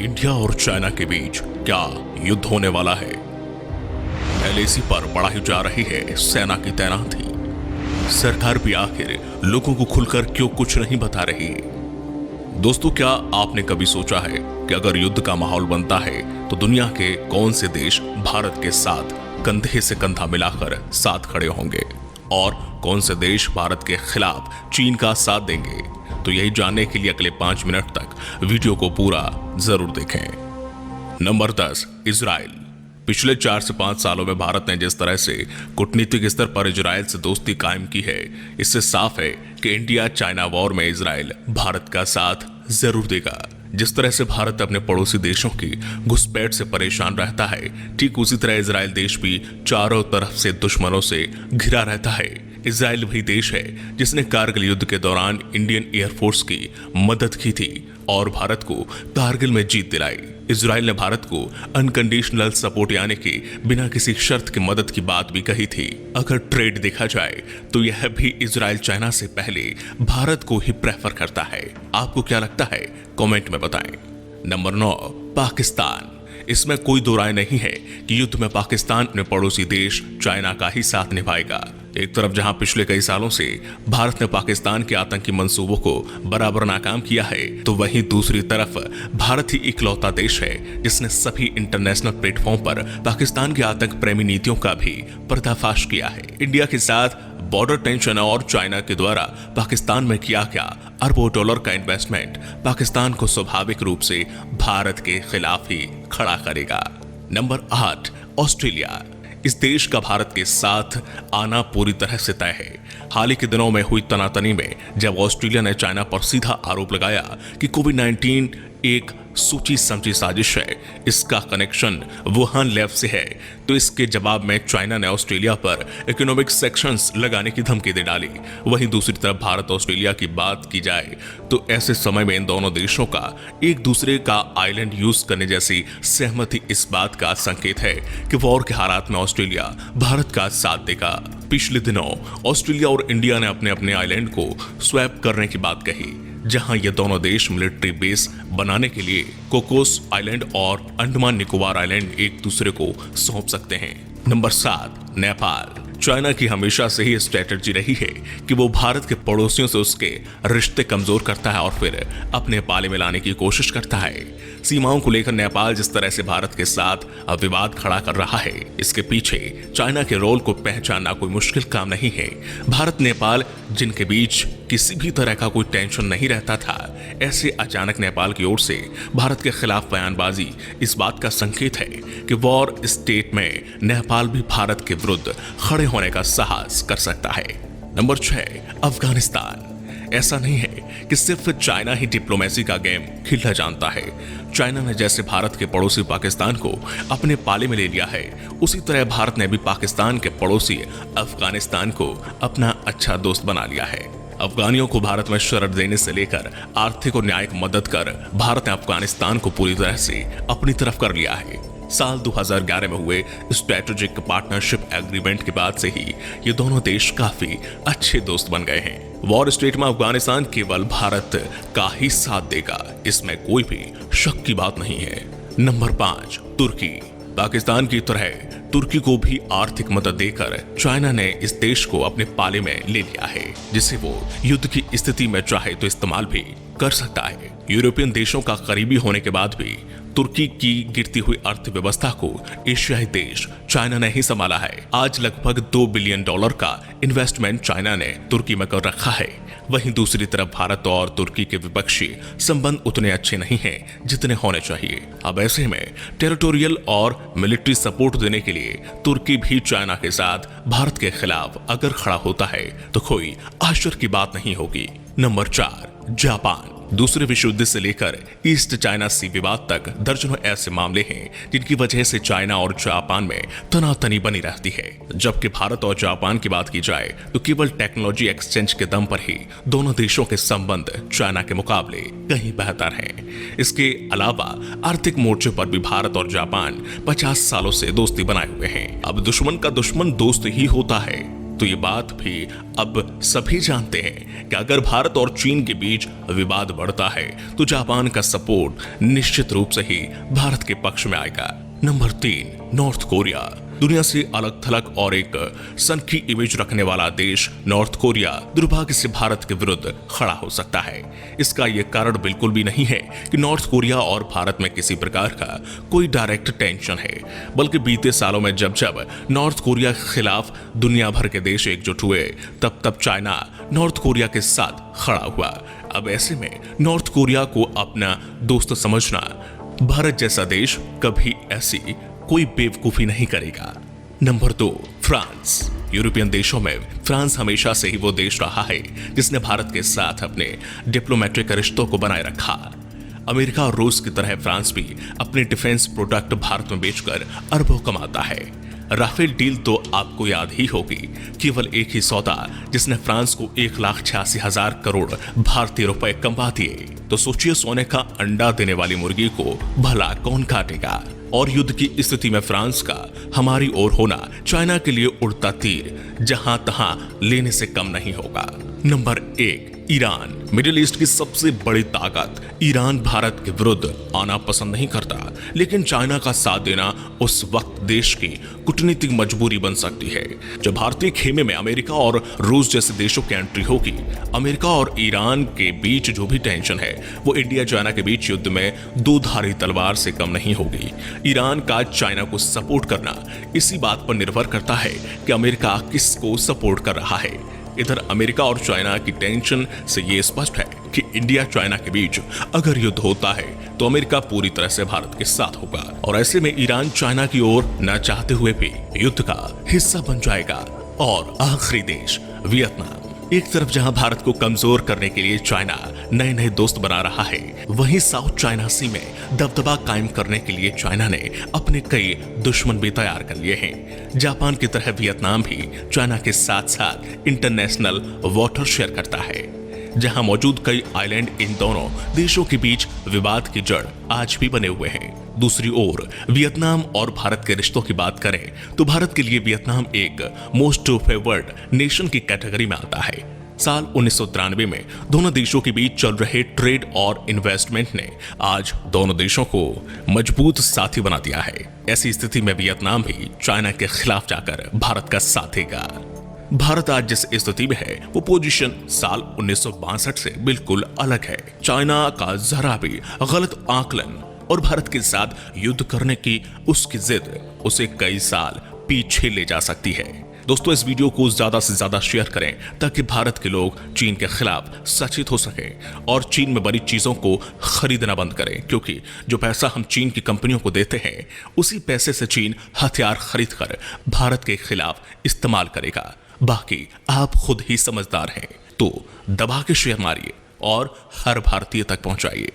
India और China के बीच क्या युद्ध होने वाला है? एलएसी पर बढ़ाई जा रही है सेना की तैनाती। सरकार भी आखिर लोगों को खुलकर क्यों कुछ नहीं बता रही? दोस्तों, क्या आपने कभी सोचा है कि अगर युद्ध का माहौल बनता है तो दुनिया के कौन से देश भारत के साथ कंधे से कंधा मिलाकर साथ खड़े होंगे और कौन से देश भारत के खिलाफ चीन का साथ देंगे? तो यही जानने के लिए अगले 5 मिनट तक वीडियो को पूरा जरूर देखें। Number 10, Israel. पिछले 4 से 5 सालों में भारत ने जिस तरह से कूटनीतिक स्तर पर इजराइल से दोस्ती कायम की है, इससे साफ है कि इंडिया चाइना वॉर में इजराइल भारत का साथ जरूर देगा। जिस तरह से भारत अपने पड़ोसी देशों की घुसपैठ से परेशान रहता है, ठीक उसी तरह इजराइल देश भी चारों तरफ से दुश्मनों से घिरा रहता है। इजराइल वही देश है जिसने कारगिल युद्ध के दौरान इंडियन एयरफोर्स की मदद की थी और भारत को कारगिल में जीत दिलाई। इजराइल ने भारत को अनकंडीशनल सपोर्ट यानी कि बिना किसी शर्त की मदद की बात भी कही थी। अगर ट्रेड देखा जाए तो यह भी इजराइल चाइना से पहले भारत को ही प्रेफर करता है। आपको क्या लगता है? कमेंट में बताएं। नंबर 9, पाकिस्तान। इसमें कोई दो राय नहीं है कि युद्ध में पाकिस्तान अपने पड़ोसी देश चाइना का ही साथ निभाएगा। एक तरफ जहां पिछले कई सालों से भारत ने पाकिस्तान के आतंकी मंसूबों को बराबर नाकाम किया है, तो वहीं दूसरी तरफ भारत ही इकलौता देश है जिसने सभी इंटरनेशनल प्लेटफॉर्म पर पाकिस्तान की आतंक प्रेमी नीतियों का भी पर्दाफाश किया है। इंडिया के साथ बॉर्डर टेंशन और चाइना के द्वारा पाकिस्तान में किया गया अरबों डॉलर का इन्वेस्टमेंट पाकिस्तान को स्वाभाविक रूप से भारत के खिलाफ ही खड़ा करेगा। Number 8, Australia. इस देश का भारत के साथ आना पूरी तरह से तय है। हाल ही के दिनों में हुई तनातनी में जब ऑस्ट्रेलिया ने चाइना पर सीधा आरोप लगाया कि कोविड-19 एक सोची समझी साजिश है, इसका कनेक्शन वुहान लैब से है, तो इसके जवाब में चाइना ने ऑस्ट्रेलिया पर इकोनॉमिक सैंक्शंस लगाने की धमकी दे डाली। वहीं दूसरी तरफ भारत ऑस्ट्रेलिया की बात की जाए तो ऐसे समय में इन दोनों देशों का एक दूसरे का आइलैंड यूज करने जैसी सहमति इस बात का संकेत है कि वॉर के हालात में ऑस्ट्रेलिया भारत का साथ देगा। पिछले दिनों ऑस्ट्रेलिया और इंडिया ने अपने अपने आइलैंड को स्वैप करने की बात कही, जहां ये दोनों देश मिलिट्री बेस बनाने के लिए कोकोस आइलैंड और अंडमान निकोबार आइलैंड एक दूसरे को सौंप सकते हैं। नंबर 7, नेपाल। चाइना की हमेशा से ही स्ट्रेटजी रही है कि वो भारत के पड़ोसियों से उसके रिश्ते कमजोर करता है और फिर अपने पाले में लाने की कोशिश करता है। सीमाओं को लेकर नेपाल जिस तरह से भारत के साथ विवाद खड़ा कर रहा है, इसके पीछे चाइना के रोल को पहचानना कोई मुश्किल काम नहीं है। भारत नेपाल जिनके बीच किसी भी तरह का कोई टेंशन नहीं रहता था, ऐसे अचानक नेपाल की ओर से भारत के खिलाफ बयानबाजी इस बात का संकेत है कि वॉर स्टेट में नेपाल भी भारत के विरुद्ध खड़े होने का साहस कर सकता है। नंबर 6, अफगानिस्तान। ऐसा नहीं है कि सिर्फ चाइना ही डिप्लोमेसी का गेम खेलना जानता है। चाइना ने जैसे भारत के पड़ोसी पाकिस्तान को अपने पाले में ले लिया है, उसी तरह भारत ने भी पाकिस्तान के पड़ोसी अफगानिस्तान को अपना अच्छा दोस्त बना लिया है। अफगानियों को भारत में शरण देने से लेकर आर्थिक और न्यायिक मदद कर भारत ने अफगानिस्तान को पूरी तरह से अपनी तरफ कर लिया है। साल 2011 में हुए स्ट्रेटेजिक पार्टनरशिप एग्रीमेंट के बाद से ही ये दोनों देश काफी अच्छे दोस्त बन गए हैं। वॉर स्टेट में अफगानिस्तान केवल भारत का ही साथ देगा, इसमें कोई भी शक की बात नहीं है। नंबर 5, तुर्की। पाकिस्तान की तरह तुर्की को भी आर्थिक मदद देकर चाइना ने इस देश को अपने पाले में ले लिया है, जिसे वो युद्ध की स्थिति में चाहे तो इस्तेमाल भी कर सकता है। यूरोपियन देशों का करीबी होने के बाद भी तुर्की की गिरती हुई अर्थव्यवस्था को एशियाई देश चाइना ने ही संभाला है। आज लगभग $2 बिलियन का इन्वेस्टमेंट चाइना ने तुर्की में कर रखा है। वहीं दूसरी तरफ भारत और तुर्की के विपक्षी संबंध उतने अच्छे नहीं हैं जितने होने चाहिए। अब ऐसे में टेरिटोरियल और मिलिट्री सपोर्ट देने के लिए तुर्की भी चाइना के साथ भारत के खिलाफ अगर खड़ा होता है तो कोई आश्चर्य की बात नहीं होगी। Number 4, Japan. दूसरे विश्व युद्ध से लेकर ईस्ट चाइना सी विवाद तक दर्जनों ऐसे मामले हैं जिनकी वजह से चाइना और जापान में तनातनी बनी रहती है। जबकि भारत और जापान की बात की जाए तो केवल टेक्नोलॉजी एक्सचेंज के दम पर ही दोनों देशों के संबंध चाइना के मुकाबले कहीं बेहतर हैं। इसके अलावा आर्थिक मोर्चे पर भी भारत और जापान 50 सालों से दोस्ती बनाए हुए हैं। अब दुश्मन का दुश्मन दोस्त ही होता है। तो ये बात भी अब सभी जानते हैं कि अगर भारत और चीन के बीच विवाद बढ़ता है तो जापान का सपोर्ट निश्चित रूप से ही भारत के पक्ष में आएगा। Number 3, north Korea. दुनिया से अलग थलग और एक सनकी इमेज रखने वाला देश नॉर्थ कोरिया दुर्भाग्य से भारत के विरुद्ध खड़ा हो सकता है। इसका यह कारण बिल्कुल भी नहीं है कि नॉर्थ कोरिया और भारत में किसी प्रकार का कोई डायरेक्ट टेंशन है, बल्कि बीते सालों में जब जब नॉर्थ कोरिया के खिलाफ दुनिया भर के देश एकजुट हुए तब तब चाइना नॉर्थ कोरिया के साथ खड़ा हुआ। अब ऐसे में नॉर्थ कोरिया को अपना दोस्त समझना भारत जैसा देश कभी ऐसी कोई बेवकूफी नहीं करेगा। Number 2, France. यूरोपियन देशों में फ्रांस हमेशा से ही वो देश रहा है जिसने भारत के साथ अपने डिप्लोमेटिक रिश्तों को बनाए रखा। अमेरिका और रूस की तरह फ्रांस भी अपने डिफेंस प्रोडक्ट भारत में बेचकर अरबों कमाता है। राफेल डील तो आपको याद ही होगी, केवल एक ही सौदा जिसने फ्रांस को 1,86,000 करोड़ भारतीय रुपए कमा दिए। तो सोचिए, सोने का अंडा देने वाली मुर्गी को भला कौन काटेगा। और युद्ध की स्थिति में फ्रांस का हमारी ओर होना चाइना के लिए उड़ता तीर जहां तहां लेने से कम नहीं होगा। Number 1, Iran. मिडिल ईस्ट की सबसे बड़ी ताकत ईरान भारत के विरुद्ध आना पसंद नहीं करता, लेकिन चाइना का साथ देना उस वक्त देश की कूटनीतिक मजबूरी बन सकती है। जब भारतीय खेमे में अमेरिका और रूस जैसे देशों की एंट्री होगी, अमेरिका और ईरान के बीच जो भी टेंशन है वो इंडिया चाइना के बीच युद्ध में दो-धारी तलवार से कम नहीं होगी। ईरान का चाइना को सपोर्ट करना इसी बात पर निर्भर करता है कि अमेरिका किसको सपोर्ट कर रहा है। इधर अमेरिका और चाइना की टेंशन से ये स्पष्ट है कि इंडिया चाइना के बीच अगर युद्ध होता है तो अमेरिका पूरी तरह से भारत के साथ होगा, और ऐसे में ईरान चाइना की ओर न चाहते हुए भी युद्ध का हिस्सा बन जाएगा। और आखिरी देश वियतनाम। एक तरफ जहां भारत को कमजोर करने के लिए चाइना नए नए दोस्त बना रहा है, वहीं साउथ चाइना सी में दबदबा कायम करने के लिए चाइना ने अपने कई दुश्मन भी तैयार कर लिए हैं। जापान की तरह वियतनाम भी चाइना के साथ साथ इंटरनेशनल वाटर शेयर करता है, जहां मौजूद कई आइलैंड इन दोनों देशों के बीच विवाद की जड़ आज भी बने हुए हैं। दूसरी ओर वियतनाम और भारत के रिश्तों की बात करें तो भारत के लिए वियतनाम एक मोस्ट फेवर्ड नेशन की कैटेगरी में आता है। साल 1993 में दोनों देशों के बीच चल रहे ट्रेड और इन्वेस्टमेंट ने आज दोनों देशों को मजबूत साथी बना दिया है। ऐसी स्थिति में वियतनाम भी चाइना के खिलाफ जाकर भारत का साथ देगा। भारत आज जिस स्थिति में है वो पोजीशन साल 1962 से बिल्कुल अलग है। चाइना का जरा भी गलत आकलन और भारत के साथ युद्ध करने की उसकी जिद उसे कई साल पीछे ले जा सकती है। दोस्तों, इस वीडियो को ज्यादा से ज्यादा शेयर करें ताकि भारत के लोग चीन के खिलाफ सचेत हो सकें और चीन में बनी चीजों को खरीदना बंद करें, क्योंकि जो पैसा हम चीन की कंपनियों को देते हैं उसी पैसे से चीन हथियार खरीद कर भारत के खिलाफ इस्तेमाल करेगा। बाकी आप खुद ही समझदार हैं, तो दबा के शेयर मारिए और हर भारतीय तक पहुंचाइए।